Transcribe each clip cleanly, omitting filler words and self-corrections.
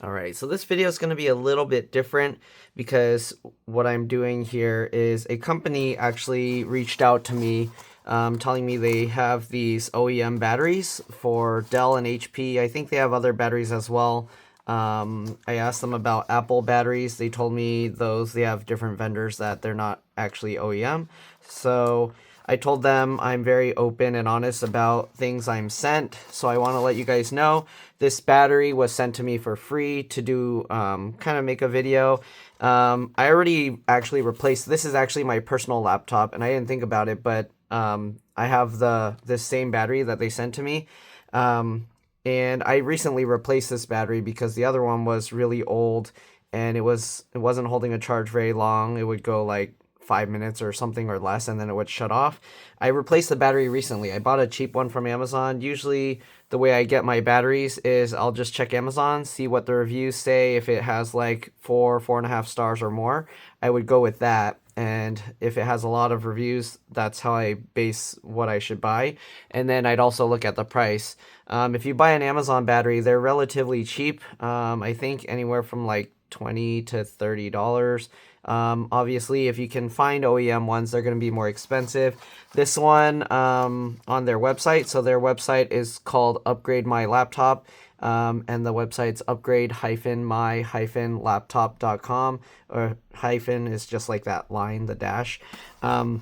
Alright, so this video is going to be a little bit different because what I'm doing here is a company actually reached out to me telling me they have these OEM batteries for Dell and HP. I think they have other batteries as well. I asked them about Apple batteries. They told me they have different vendors that they're not actually OEM. So I told them I'm very open and honest about things I'm sent. So I want to let you guys know this battery was sent to me for free to do kind of make a video. I already actually replaced, this is actually my personal laptop and I didn't think about it, but I have this same battery that they sent to me. And I recently replaced this battery because the other one was really old and it wasn't holding a charge very long. It would go like 5 minutes or something or less and then it would shut off. I replaced the battery recently. I bought a cheap one from Amazon. Usually the way I get my batteries is I'll just check Amazon, see what the reviews say. If it has like 4.5 stars or more, I would go with that. And if it has a lot of reviews, that's how I base what I should buy. And then I'd also look at the price. If you buy an Amazon battery, they're relatively cheap. I think anywhere from like $20 to $30. Obviously, if you can find OEM ones, they're going to be more expensive. This one on their website, so their website is called Upgrade My Laptop. And the website's upgrade-my-laptop.com, or hyphen is just like that line, the dash. And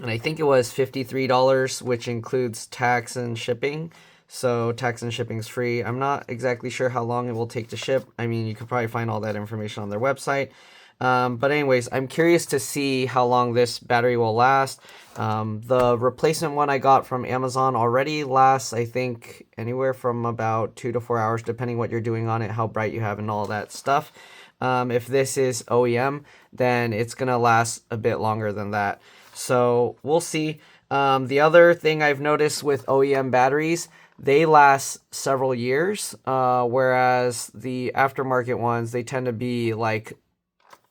I think it was $53, which includes tax and shipping. So tax and shipping is free. I'm not exactly sure how long it will take to ship. I mean, you could probably find all that information on their website. But anyways, I'm curious to see how long this battery will last. The replacement one I got from Amazon already lasts, I think, anywhere from about 2 to 4 hours, depending what you're doing on it, how bright you have and all that stuff. If this is OEM, then it's going to last a bit longer than that. So we'll see. The other thing I've noticed with OEM batteries, they last several years, whereas the aftermarket ones, they tend to be like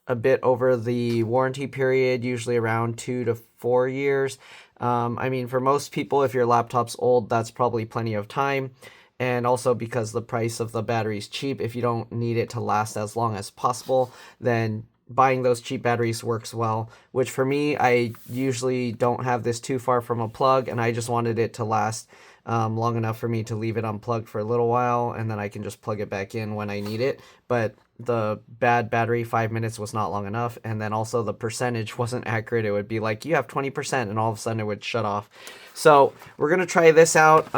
a bit over the warranty period, usually around 2 to 4 years. I mean, for most people, if your laptop's old, that's probably plenty of time. And also because the price of the battery is cheap, if you don't need it to last as long as possible, then buying those cheap batteries works well. Which for me, I usually don't have this too far from a plug, and I just wanted it to last long enough for me to leave it unplugged for a little while, and then I can just plug it back in when I need it. But the bad battery, 5 minutes was not long enough, and then also the percentage wasn't accurate. It would be like, you have 20%, and all of a sudden it would shut off. So we're going to try this out.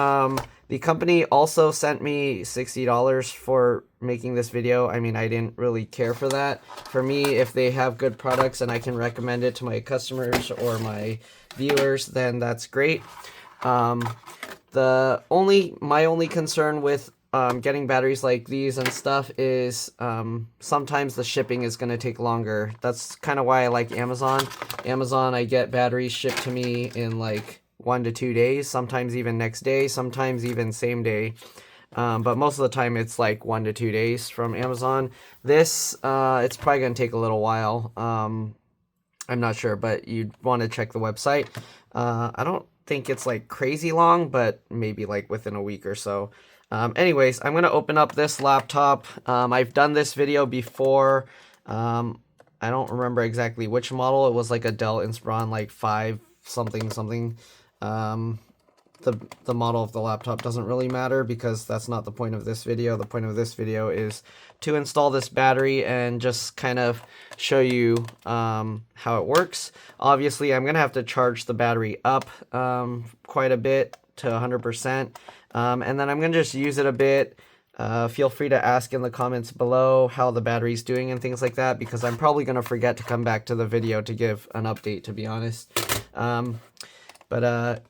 The company also sent me $60 for making this video. I mean, I didn't really care for that. For me, if they have good products and I can recommend it to my customers or my viewers, then that's great. My only concern with getting batteries like these and stuff is sometimes the shipping is going to take longer. That's kind of why I like Amazon. Amazon, I get batteries shipped to me in like 1 to 2 days, sometimes even next day, sometimes even same day. But most of the time it's like 1 to 2 days from Amazon. This, it's probably going to take a little while. I'm not sure, but you'd want to check the website. I don't think it's like crazy long, but maybe like within a week or so. Anyways, I'm going to open up this laptop. I've done this video before. I don't remember exactly which model. It was like a Dell Inspiron, like 5 something something. The model of the laptop doesn't really matter because that's not the point of this video. The point of this video is to install this battery and just kind of show you how it works. Obviously, I'm going to have to charge the battery up quite a bit to 100%. And then I'm going to just use it a bit. Feel free to ask in the comments below how the battery's doing and things like that, because I'm probably going to forget to come back to the video to give an update, to be honest.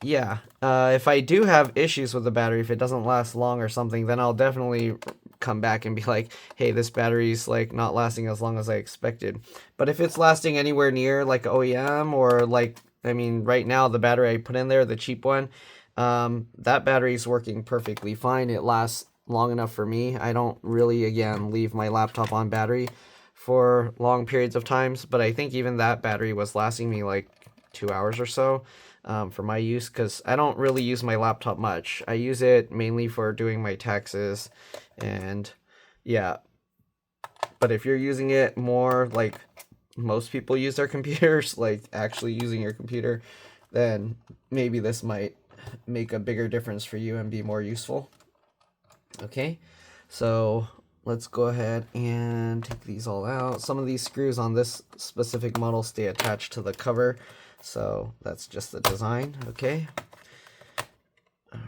Yeah, if I do have issues with the battery, if it doesn't last long or something, then I'll definitely come back and be like, hey, this battery's like not lasting as long as I expected. But if it's lasting anywhere near like OEM or like, I mean, right now the battery I put in there, the cheap one, that battery's working perfectly fine. It lasts long enough for me. I don't really, again, leave my laptop on battery for long periods of times, but I think even that battery was lasting me like 2 hours or so. For my use, because I don't really use my laptop much. I use it mainly for doing my taxes, and yeah, But if you're using it more like most people use their computers, like actually using your computer, then maybe this might make a bigger difference for you and be more useful. Okay, so let's go ahead and take these all out. Some of these screws on this specific model stay attached to the cover, so that's just the design. Okay. All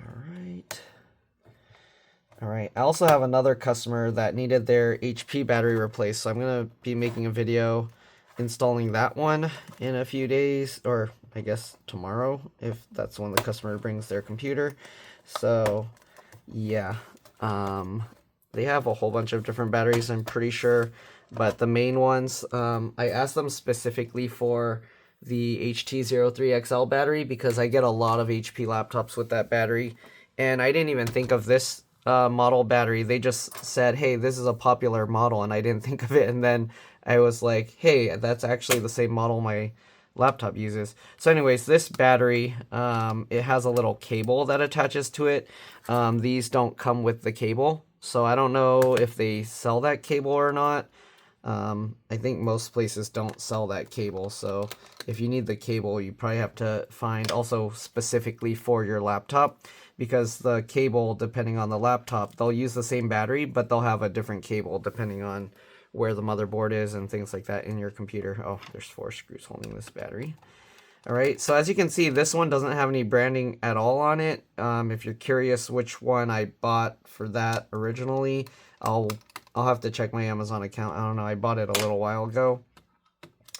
right. I also have another customer that needed their HP battery replaced, so I'm going to be making a video installing that one in a few days, or I guess tomorrow, if that's when the customer brings their computer. So yeah, they have a whole bunch of different batteries, I'm pretty sure, but the main ones, I asked them specifically for the HT03XL battery because I get a lot of HP laptops with that battery, and I didn't even think of this model battery. They just said, hey, this is a popular model, and I didn't think of it, and then I was like, hey, that's actually the same model my laptop uses. So anyways, this battery, it has a little cable that attaches to it. These don't come with the cable, so I don't know if they sell that cable or not. I think most places don't sell that cable, so if you need the cable, you probably have to find also specifically for your laptop, because the cable, depending on the laptop, they'll use the same battery, but they'll have a different cable depending on where the motherboard is and things like that in your computer. Oh, there's 4 screws holding this battery. All right, so as you can see, this one doesn't have any branding at all on it. If you're curious which one I bought for that originally, I'll have to check my Amazon account. I don't know, I bought it a little while ago,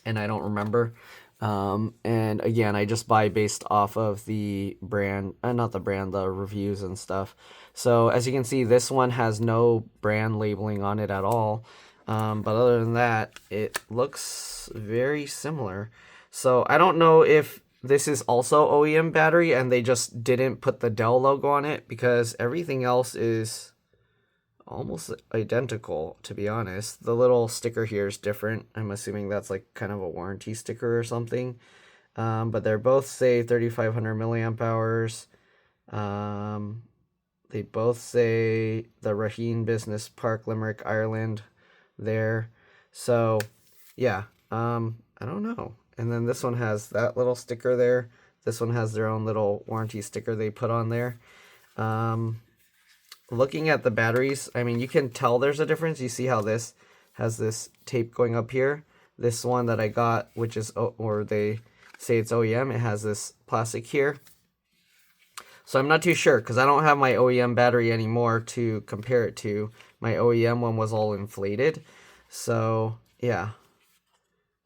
and I don't remember. And again, I just buy based off of the brand, not the brand, the reviews and stuff. So as you can see, this one has no brand labeling on it at all. But other than that, it looks very similar. So I don't know if this is also OEM battery and they just didn't put the DELL logo on it, because everything else is almost identical, to be honest. The little sticker here is different. I'm assuming that's like kind of a warranty sticker or something. But they're both say 3,500 milliamp hours. They both say the Raheen Business Park, Limerick, Ireland there. So yeah, I don't know. And then this one has that little sticker there. This one has their own little warranty sticker they put on there. Looking at the batteries, I mean, you can tell there's a difference. You see how this has this tape going up here? This one that I got, which is, or they say it's OEM, it has this plastic here. So I'm not too sure, because I don't have my OEM battery anymore to compare it to. My OEM one was all inflated. So yeah.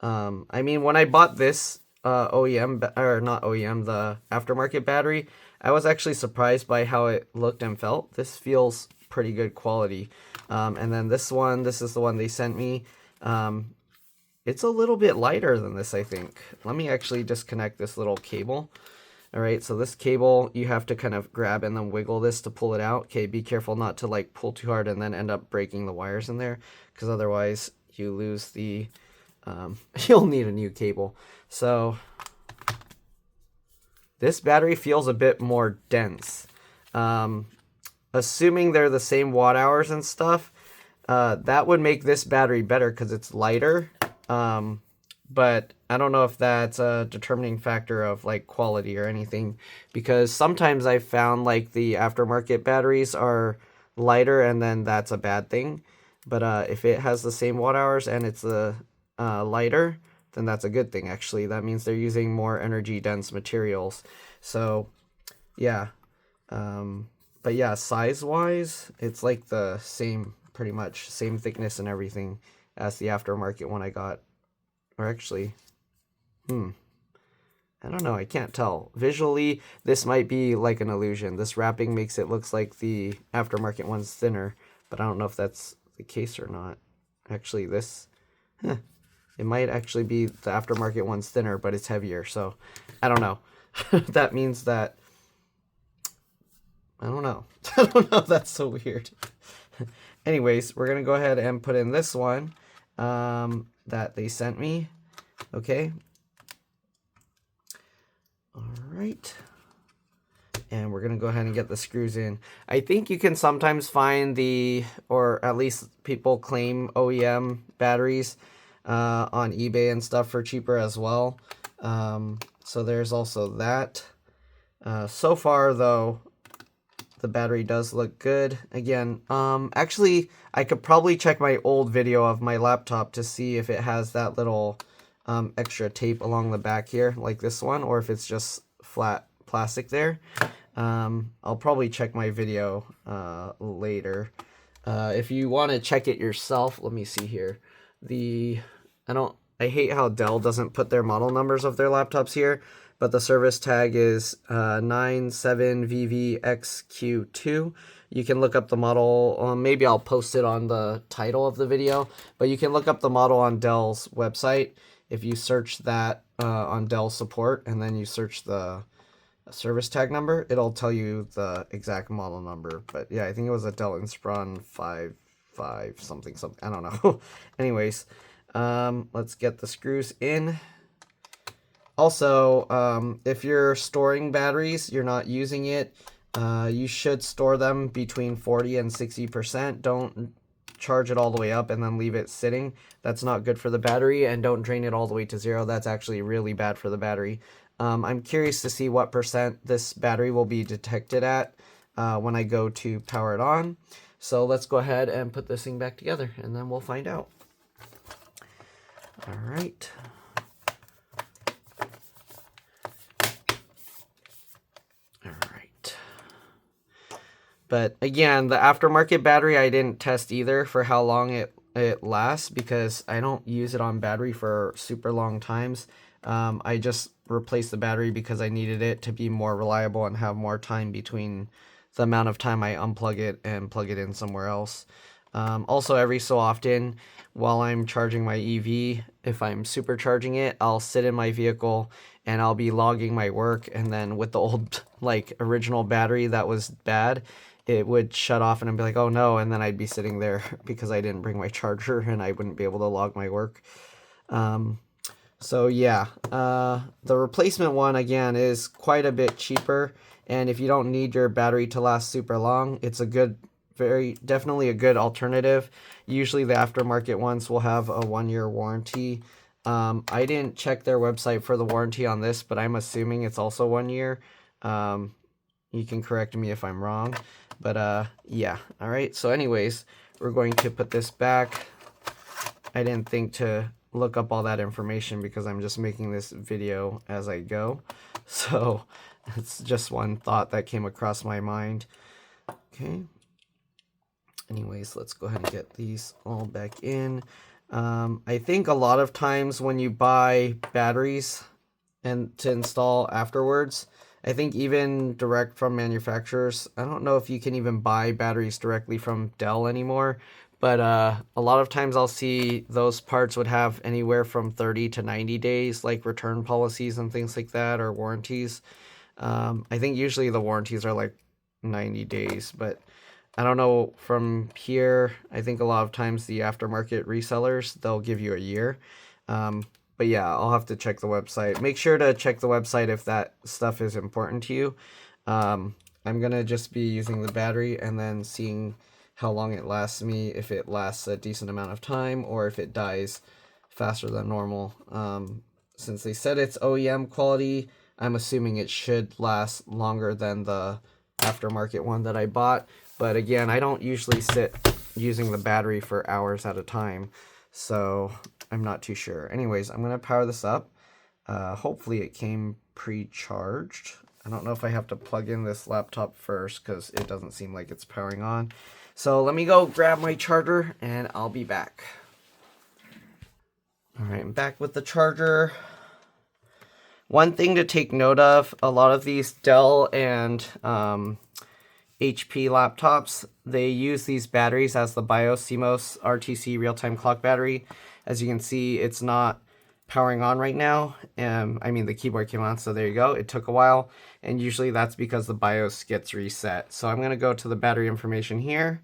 I mean, when I bought this OEM, or not OEM, the aftermarket battery, I was actually surprised by how it looked and felt. This feels pretty good quality. And then this one, this is the one they sent me. It's a little bit lighter than this, I think. Let me actually disconnect this little cable. All right, so this cable, you have to kind of grab and then wiggle this to pull it out. Okay, be careful not to like pull too hard and then end up breaking the wires in there, because otherwise you lose the, you'll need a new cable. So this battery feels a bit more dense. Assuming they're the same watt hours and stuff, that would make this battery better because it's lighter. But I don't know if that's a determining factor of like quality or anything, because sometimes I've found like the aftermarket batteries are lighter and then that's a bad thing. But if it has the same watt hours and it's lighter, then that's a good thing actually. That means they're using more energy dense materials. So yeah. But yeah, size wise, it's like the same, pretty much same thickness and everything as the aftermarket one I got. Or actually, I don't know, I can't tell. Visually, this might be like an illusion. This wrapping makes it look like the aftermarket one's thinner, but I don't know if that's the case or not. Actually, this, it might actually be the aftermarket one's thinner, but it's heavier, so I don't know. That means that, I don't know. I don't know, that's so weird. Anyways, we're going to go ahead and put in this one. That they sent me. Okay. All right. And we're going to go ahead and get the screws in. I think you can sometimes find or at least people claim OEM batteries on eBay and stuff for cheaper as well. So there's also that. So far though, the battery does look good. Again, actually I could probably check my old video of my laptop to see if it has that little extra tape along the back here like this one, or if it's just flat plastic there. I'll probably check my video later. If you want to check it yourself, let me see here. I hate how Dell doesn't put their model numbers of their laptops here, but the service tag is 97VVXQ2. You can look up the model. Maybe I'll post it on the title of the video, but you can look up the model on Dell's website. If you search that on Dell support and then you search the service tag number, it'll tell you the exact model number. But yeah, I think it was a Dell Inspiron 55 something. I don't know. Anyways, let's get the screws in. Also, if you're storing batteries, you're not using it, you should store them between 40 and 60%. Don't charge it all the way up and then leave it sitting. That's not good for the battery. And don't drain it all the way to 0. That's actually really bad for the battery. I'm curious to see what percent this battery will be detected at when I go to power it on. So let's go ahead and put this thing back together and then we'll find out. All right. All right. But again, the aftermarket battery I didn't test either for how long it lasts, because I don't use it on battery for super long times. I just replaced the battery because I needed it to be more reliable and have more time between the amount of time I unplug it and plug it in somewhere else. Also, every so often while I'm charging my EV, if I'm supercharging it, I'll sit in my vehicle and I'll be logging my work, and then with the old original battery that was bad, it would shut off and I'd be like, oh no, and then I'd be sitting there because I didn't bring my charger and I wouldn't be able to log my work. So yeah, the replacement one again is quite a bit cheaper, and if you don't need your battery to last super long, it's definitely a good alternative. Usually the aftermarket ones will have a 1-year warranty. I didn't check their website for the warranty on this, but I'm assuming it's also 1 year. You can correct me if I'm wrong, but yeah. All right, so anyways, we're going to put this back. I didn't think to look up all that information because I'm just making this video as I go. So it's just one thought that came across my mind. Okay. Anyways, let's go ahead and get these all back in. I think a lot of times when you buy batteries and to install afterwards, I think even direct from manufacturers, I don't know if you can even buy batteries directly from Dell anymore, but a lot of times I'll see those parts would have anywhere from 30 to 90 days, like return policies and things like that, or warranties. I think usually the warranties are like 90 days, but I don't know from here. I think a lot of times the aftermarket resellers, they'll give you a year. But yeah, I'll have to check the website. Make sure to check the website if that stuff is important to you. I'm going to just be using the battery and then seeing how long it lasts me, if it lasts a decent amount of time or if it dies faster than normal. Since they said it's OEM quality, I'm assuming it should last longer than the aftermarket one that I bought. But again, I don't usually sit using the battery for hours at a time, so I'm not too sure. Anyways, I'm going to power this up. Hopefully it came pre-charged. I don't know if I have to plug in this laptop first because it doesn't seem like it's powering on. So let me go grab my charger and I'll be back. All right, I'm back with the charger. One thing to take note of, a lot of these Dell and HP laptops, they use these batteries as the BIOS CMOS RTC real-time clock battery. As you can see, it's not powering on right now. I mean, the keyboard came on, so there you go. It took a while, and usually that's because the BIOS gets reset. So I'm going to go to the battery information here.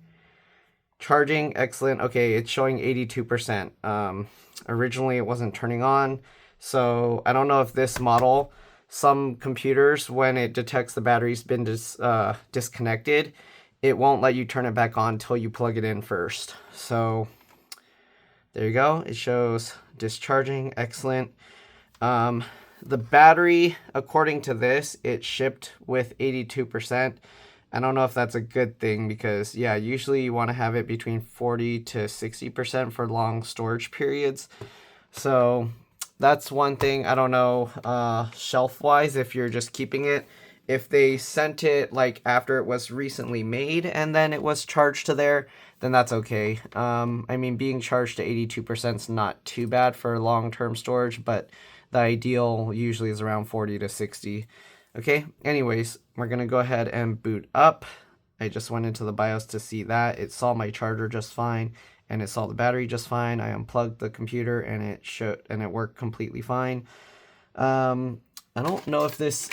Charging, excellent. Okay, it's showing 82%. Originally, it wasn't turning on, so I don't know if this model some computers, when it detects the battery's been disconnected, it won't let you turn it back on until you plug it in first. So there you go. It shows discharging. Excellent. The battery, according to this, it shipped with 82%. I don't know if that's a good thing because, yeah, usually you want to have it between 40 to 60% for long storage periods. So that's one thing. I don't know shelf-wise if you're just keeping it. If they sent it like after it was recently made and then it was charged to there, then that's okay. I mean, being charged to 82% is not too bad for long-term storage, but the ideal usually is around 40 to 60. Okay, anyways, we're going to go ahead and boot up. I just went into the BIOS to see that. It saw my charger just fine, and it saw the battery just fine. I unplugged the computer, and it worked completely fine. I don't know if this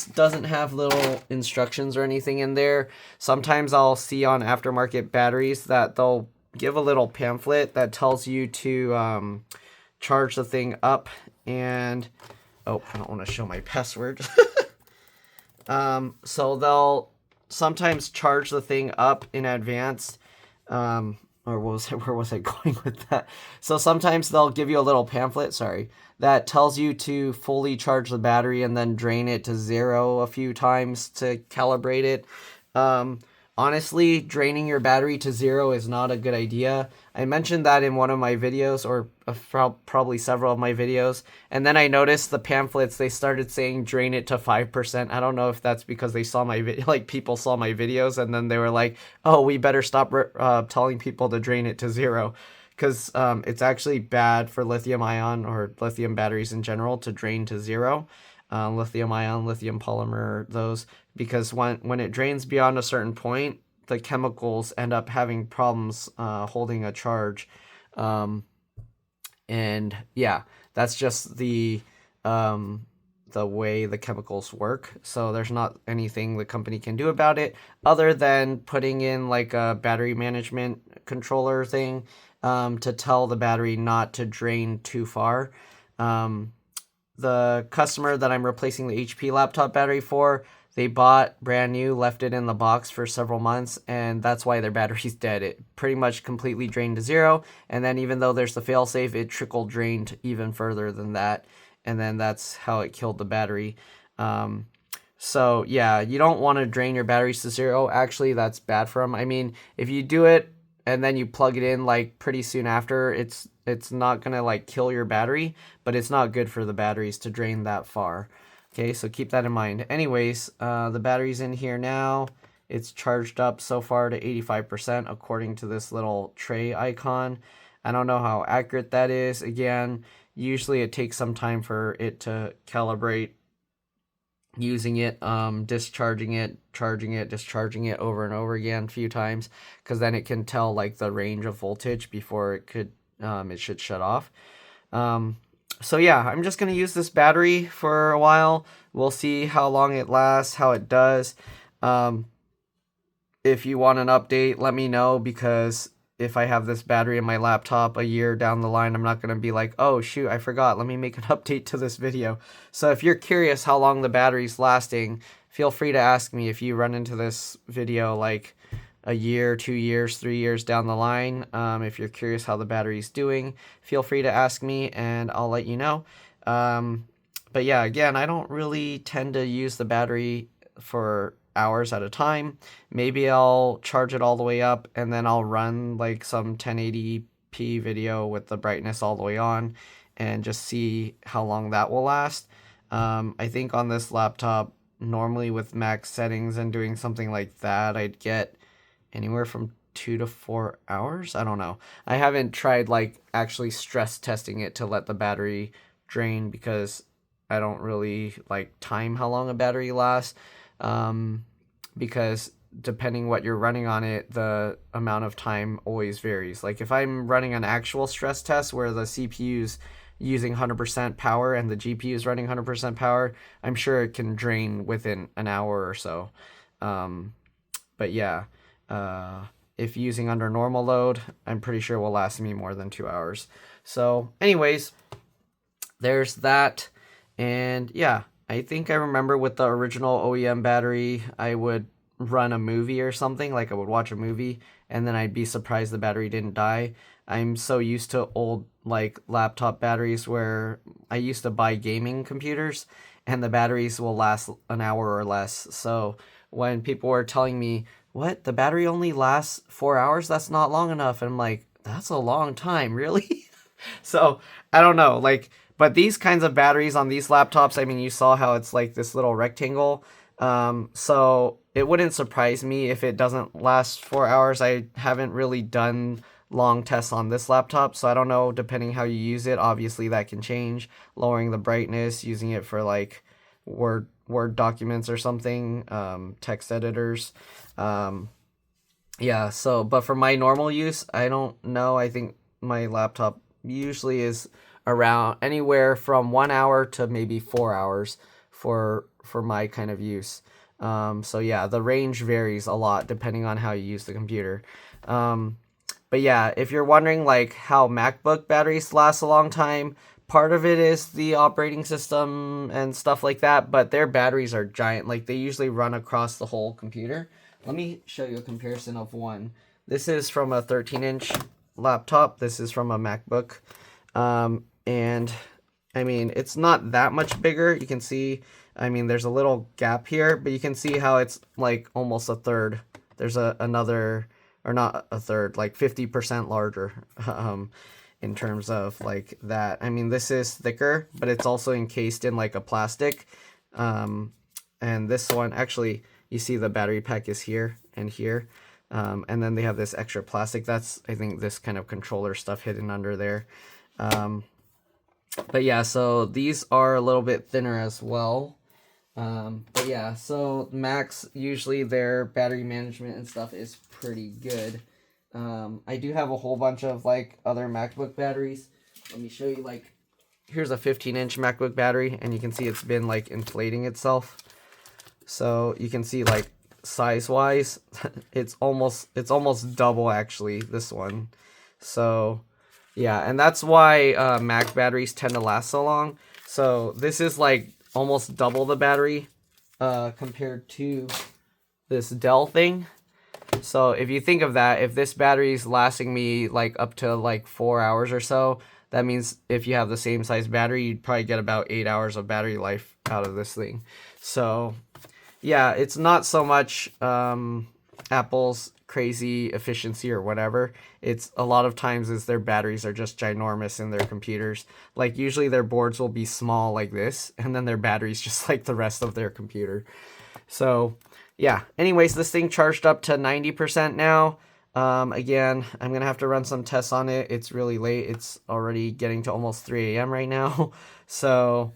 doesn't have little instructions or anything in there. Sometimes I'll see on aftermarket batteries that they'll give a little pamphlet that tells you to charge the thing up. And oh, I don't want to show my password. So they'll sometimes charge the thing up in advance. Or where was I going with that? So sometimes they'll give you a little pamphlet, that tells you to fully charge the battery and then drain it to 0 a few times to calibrate it. Honestly, draining your battery to 0 is not a good idea. I mentioned that in one of my videos, or probably several of my videos, and then I noticed the pamphlets, they started saying drain it to 5%. I don't know if that's because they saw my video, like people saw my videos, and then they were like, oh, we better stop telling people to drain it to 0. Because it's actually bad for lithium ion or lithium batteries in general to drain to 0. Lithium ion, lithium polymer, those, because when it drains beyond a certain point, the chemicals end up having problems holding a charge. And yeah, that's just the way the chemicals work. So there's not anything the company can do about it other than putting in like a battery management controller thing to tell the battery not to drain too far. The customer that I'm replacing the HP laptop battery for, they bought brand new, left it in the box for several months, and that's why their battery's dead. It pretty much completely drained to 0, and then even though there's the failsafe, it trickle drained even further than that, and then that's how it killed the battery. So yeah, you don't want to drain your batteries to 0. Actually, that's bad for them. I mean, if you do it and then you plug it in like pretty soon after, it's not gonna like kill your battery, but it's not good for the batteries to drain that far. Okay, so keep that in mind. Anyways, the battery's in here now. It's charged up so far to 85% according to this little tray icon. I don't know how accurate that is. Again, usually it takes some time for it to calibrate using it, discharging it, charging it, discharging it over and over again a few times, because then it can tell like the range of voltage before it should shut off. So yeah, I'm just going to use this battery for a while. We'll see how long it lasts, how it does. If you want an update, let me know, because if I have this battery in my laptop a year down the line, I'm not going to be like, oh shoot, I forgot, let me make an update to this video. So if you're curious how long the battery's lasting, feel free to ask me if you run into this video like a year, 2 years, 3 years down the line. If you're curious how the battery's doing, feel free to ask me and I'll let you know. But yeah, again, I don't really tend to use the battery for hours at a time. Maybe I'll charge it all the way up and then I'll run like some 1080p video with the brightness all the way on and just see how long that will last. I think on this laptop, normally with max settings and doing something like that, I'd get anywhere from 2 to 4 hours. I don't know. I haven't tried like actually stress testing it to let the battery drain, because I don't really like time how long a battery lasts, because depending what you're running on it, the amount of time always varies. Like if I'm running an actual stress test where the CPU's using 100% power and the GPU is running 100% power, I'm sure it can drain within an hour or so. But yeah, if using under normal load, I'm pretty sure it will last me more than 2 hours. So anyways, there's that. And yeah, I think I remember with the original OEM battery, I would run a movie or something, like I would watch a movie, and then I'd be surprised the battery didn't die. I'm so used to old like laptop batteries where I used to buy gaming computers and the batteries will last an hour or less. So when people were telling me, "What? The battery only lasts 4 hours? That's not long enough." And I'm like, "That's a long time, really?" So I don't know, like, but these kinds of batteries on these laptops, I mean, you saw how it's like this little rectangle. So it wouldn't surprise me if it doesn't last 4 hours. I haven't really done long tests on this laptop, so I don't know, depending how you use it, obviously that can change. Lowering the brightness, using it for like Word documents or something, text editors. Yeah, so, but for my normal use, I don't know. I think my laptop usually is around anywhere from 1 hour to maybe 4 hours for my kind of use. So yeah, the range varies a lot depending on how you use the computer. But yeah, if you're wondering like how MacBook batteries last a long time, part of it is the operating system and stuff like that, but their batteries are giant. Like they usually run across the whole computer. Let me show you a comparison of one. This is from a 13-inch laptop. This is from a MacBook. And I mean, it's not that much bigger. You can see, I mean, there's a little gap here, but you can see how it's like almost a third. There's another, or not a third, like 50% larger in terms of like that. I mean, this is thicker, but it's also encased in like a plastic. And this one, actually, you see the battery pack is here and here. And then they have this extra plastic. That's, I think, this kind of controller stuff hidden under there. But yeah, so these are a little bit thinner as well. But yeah, so Macs, usually their battery management and stuff is pretty good. I do have a whole bunch of like other MacBook batteries. Let me show you, like, here's a 15-inch MacBook battery, and you can see it's been like inflating itself. So you can see like size-wise, it's almost double actually, this one. So yeah, and that's why Mac batteries tend to last so long. So this is like almost double the battery compared to this Dell thing. So if you think of that, if this battery is lasting me like up to like 4 hours or so, that means if you have the same size battery, you'd probably get about 8 hours of battery life out of this thing. So yeah, it's not so much Apple's crazy efficiency or whatever. It's a lot of times is their batteries are just ginormous in their computers. Like usually their boards will be small like this, and then their batteries just like the rest of their computer. So yeah, anyways, this thing charged up to 90% now. Again, I'm gonna have to run some tests on it. It's really late. It's already getting to almost 3 a.m. right now. So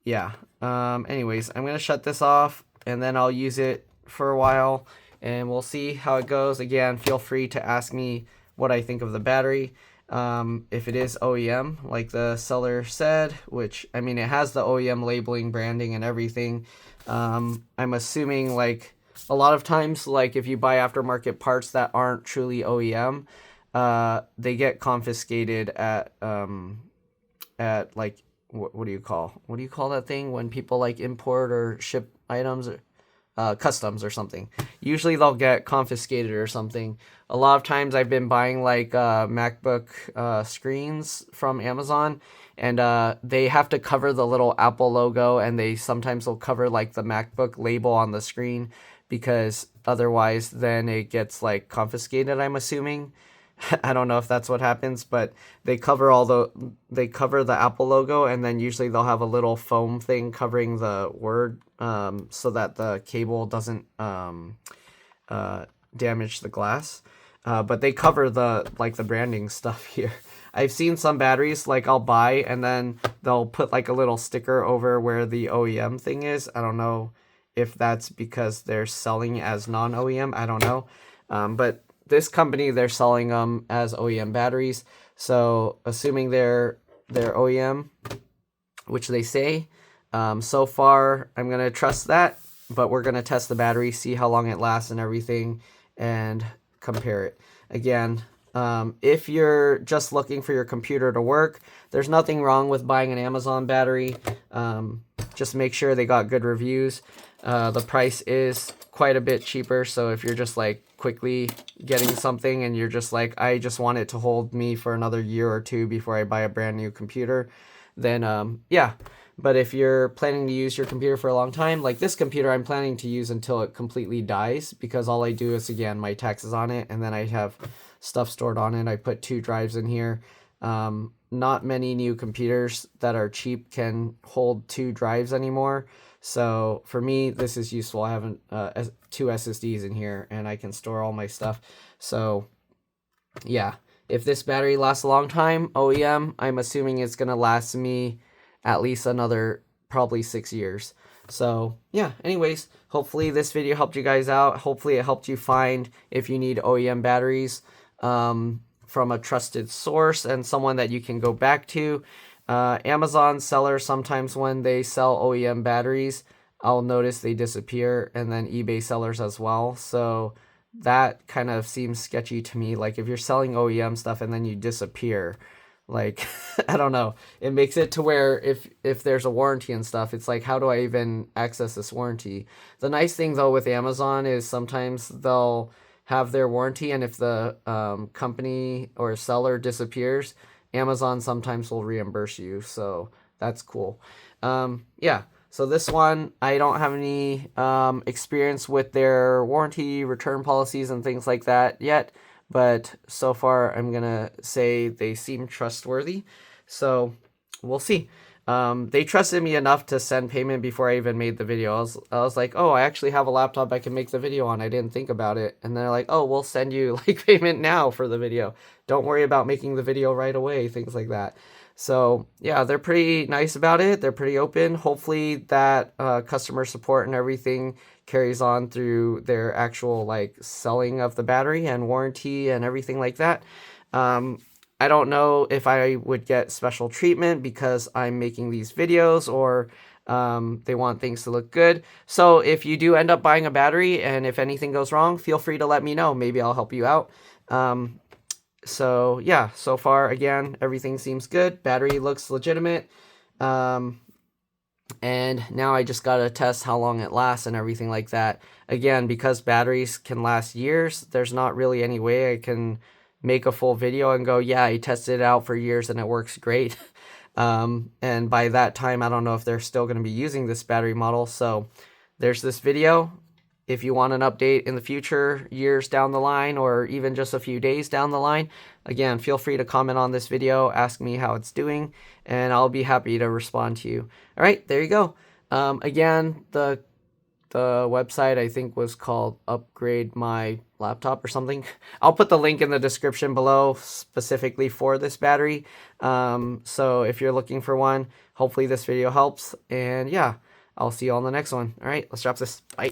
yeah, anyways, I'm gonna shut this off and then I'll use it for a while and we'll see how it goes. Again, feel free to ask me what I think of the battery. If it is OEM, like the seller said, which, I mean, it has the OEM labeling, branding, and everything. I'm assuming, like, a lot of times, like, if you buy aftermarket parts that aren't truly OEM, they get confiscated at like, what do you call that thing when people, like, import or ship items, or customs or something. Usually they'll get confiscated or something. A lot of times I've been buying like MacBook screens from Amazon, and they have to cover the little Apple logo, and they sometimes will cover like the MacBook label on the screen, because otherwise then it gets like confiscated, I'm assuming. I don't know if that's what happens, but they cover the Apple logo, and then usually they'll have a little foam thing covering the word, so that the cable doesn't damage the glass. But they cover the branding stuff here. I've seen some batteries, like, I'll buy and then they'll put like a little sticker over where the OEM thing is. I don't know if that's because they're selling as non-OEM. I don't know. But this company, they're selling them as OEM batteries. So assuming they're OEM, which they say, so far I'm going to trust that, but we're going to test the battery, see how long it lasts and everything, and compare it. Again, if you're just looking for your computer to work, there's nothing wrong with buying an Amazon battery. just make sure they got good reviews. The price is quite a bit cheaper, so if you're just like quickly getting something and you're just like, I just want it to hold me for another year or two before I buy a brand new computer, then yeah. But if you're planning to use your computer for a long time, like this computer I'm planning to use until it completely dies, because all I do is, again, my taxes on it, and then I have stuff stored on it. I put 2 drives in here. Not many new computers that are cheap can hold 2 drives anymore. So for me, this is useful. I have 2 SSDs in here, and I can store all my stuff. So yeah, if this battery lasts a long time, OEM, I'm assuming it's going to last me at least another probably 6 years. So yeah, anyways, hopefully this video helped you guys out. Hopefully it helped you find if you need OEM batteries from a trusted source and someone that you can go back to. Amazon sellers, sometimes when they sell OEM batteries, I'll notice they disappear, and then eBay sellers as well. So that kind of seems sketchy to me. Like if you're selling OEM stuff and then you disappear, like I don't know, it makes it to where if there's a warranty and stuff, it's like, how do I even access this warranty? The nice thing though with Amazon is sometimes they'll have their warranty, and if the company or seller disappears, Amazon sometimes will reimburse you, so that's cool. Yeah, so this one, I don't have any experience with their warranty, return policies, and things like that yet, but so far I'm gonna say they seem trustworthy, so we'll see. They trusted me enough to send payment before I even made the video. I was like, oh, I actually have a laptop I can make the video on. I didn't think about it. And they're like, oh, we'll send you like payment now for the video. Don't worry about making the video right away, things like that. So yeah, they're pretty nice about it. They're pretty open. Hopefully that customer support and everything carries on through their actual like selling of the battery and warranty and everything like that. I don't know if I would get special treatment because I'm making these videos, or they want things to look good. So if you do end up buying a battery and if anything goes wrong, feel free to let me know. Maybe I'll help you out. So yeah, so far, again, everything seems good. Battery looks legitimate. And now I just got to test how long it lasts and everything like that. Again, because batteries can last years, there's not really any way I can make a full video and go, yeah, I tested it out for years and it works great. And by that time, I don't know if they're still going to be using this battery model. So there's this video. If you want an update in the future, years down the line, or even just a few days down the line, again, feel free to comment on this video, ask me how it's doing, and I'll be happy to respond to you. All right, there you go. Again, the website I think was called Upgrade My Laptop or something. I'll put the link in the description below specifically for this battery. So if you're looking for one, hopefully this video helps. And yeah, I'll see you on the next one. All right, let's drop this. Bye.